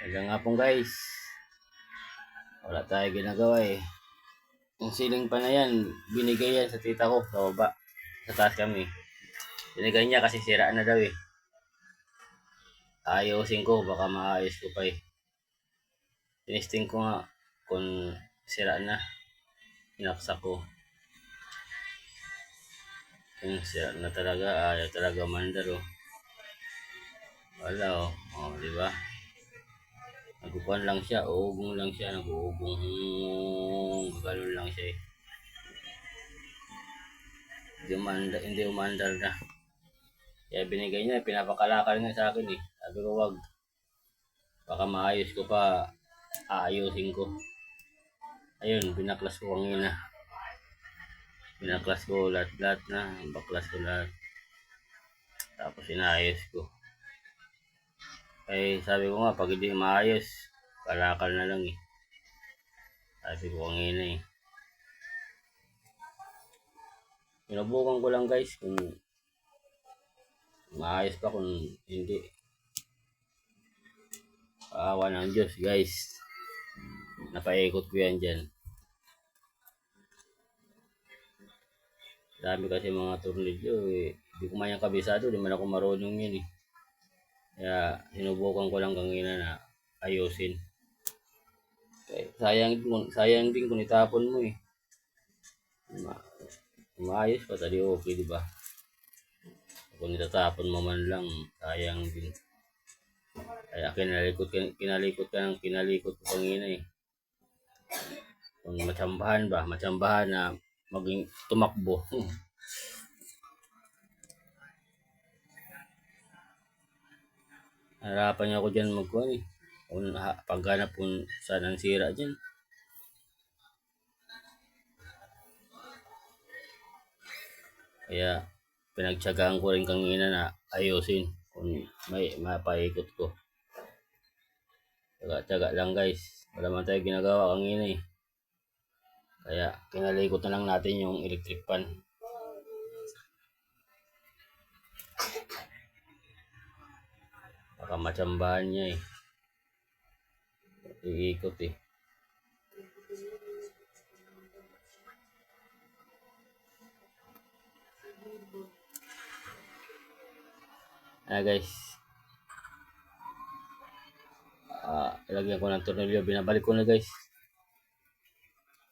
Hanggang nga pong guys, wala tayo ginagawa eh. Yung ceiling pa na yan, binigay yan sa tita ko sa baba. Sa taas kami. Binigay niya kasi sira na daw eh. Ayusin ko, baka maayos ko pa eh. Tinesting ko nga kung sira na. Inaksak ko. Kung sira na talaga, ayaw talaga mandar oh. Wala oh, oh diba? Nagupuan lang siya, uugong lang siya, nag-uugong, gano'n lang siya eh. Hindi umandar na. Kaya binigay niya, pinapakalakal nga sa akin eh. Sabi ko wag, baka maayos ko pa, aayusin ko. Ayun, binaklas ko kanina. Binaklas ko lahat na, baklas ko lahat. Tapos inayos ko. Eh sabi ko nga, pag hindi maayos, kalakal na lang eh. Sabi ko kanina eh. Pinubukan ko lang guys kung maayos pa, kung hindi. Awa ng Diyos guys. Napaikot ko yan dyan. Dami kasi mga tornilyo eh. Hindi ko man yung kabisado, di man ako marunong yun eh. Kaya sinubukan ko lang kanina na ayusin. Eh, sayang din kung itapon mo eh. Maayos pa, tadi okay di ba? Kung itatapon mo man lang, sayang din. Kaya kinalikot ko kanina eh. Kung matsambahan na maging tumakbo. Harapan niya ako dyan magkuhan eh. Kung paghanap kung saan ang sira dyan. Kaya pinagtsagaan ko rin kanina na ayusin kung may mapaikot ko. Tsaga lang guys. Wala man tayo ginagawa kanina eh. Kaya kinalikot na lang natin yung electric pan. Baka matsambahan niya eh. Iikot eh. Guys. Ilagyan ko ng tornilyo. Binabalik ko na guys.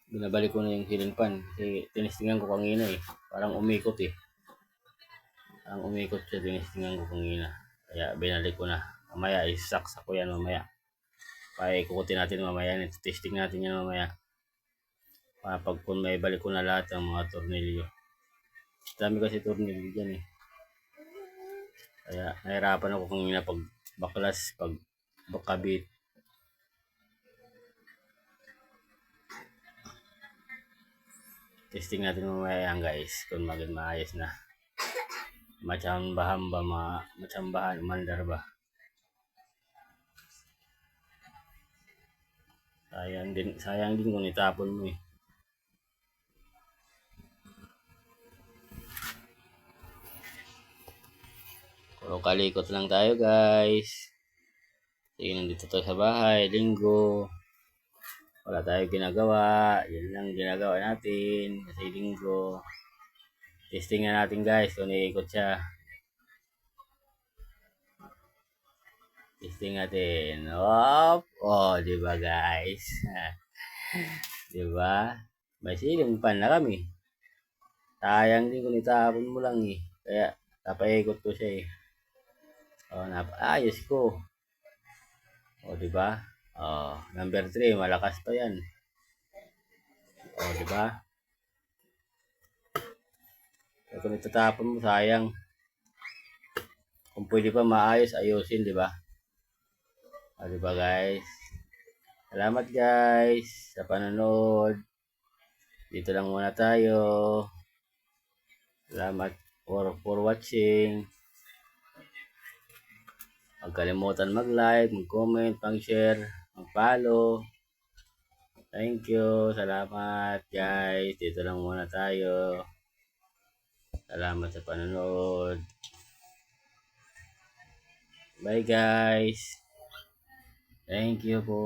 Binabalik ko na yung ceiling fan. Kasi tinestingan ko kanina eh. Parang umikot eh. Parang umikot siya. Tinestingan ko kanina. Kaya binalik ko na. Mamaya isaksak ko yan mamaya. Paikutin natin mamaya. Testing natin yan mamaya. Para pag kung may balik ko na lahat ng mga tornilyo. Dami kasi tornilyo dyan eh. Kaya nahirapan ako kanina pag baklas, pag kabit. Testing natin mamaya yan guys, kung maging maayos na. Matsambahan ba, matsambahan, mandar ba. Sayang din kung itapon mo eh. Puro kalikot lang tayo guys. Sige, nandito tayo sa bahay, linggo. Wala tayo ginagawa. Yan lang ginagawa natin kasi linggo. Testing na natin guys kung iikot siya. Testing natin. Oh, di ba guys? Di ba? May ceiling fan na kami. Sayang din kung itapon mo lang eh. Kaya napaikot ko siya eh. Oh, ayos ko. Oh, di ba? Oh, number 3, malakas pa 'yan. Oh, di ba? Kung itatapon mo, sayang. Kung pwede pa maayos, ayusin, di ba? Oh, di ba guys? Salamat guys sa panonood. Dito lang muna tayo. Salamat for watching. Huwag kalimutan mag-like, mag-comment, mag-share, mag-follow. Thank you. Salamat guys. Dito lang muna tayo. Salamat sa panonood. Bye guys. Thank you po.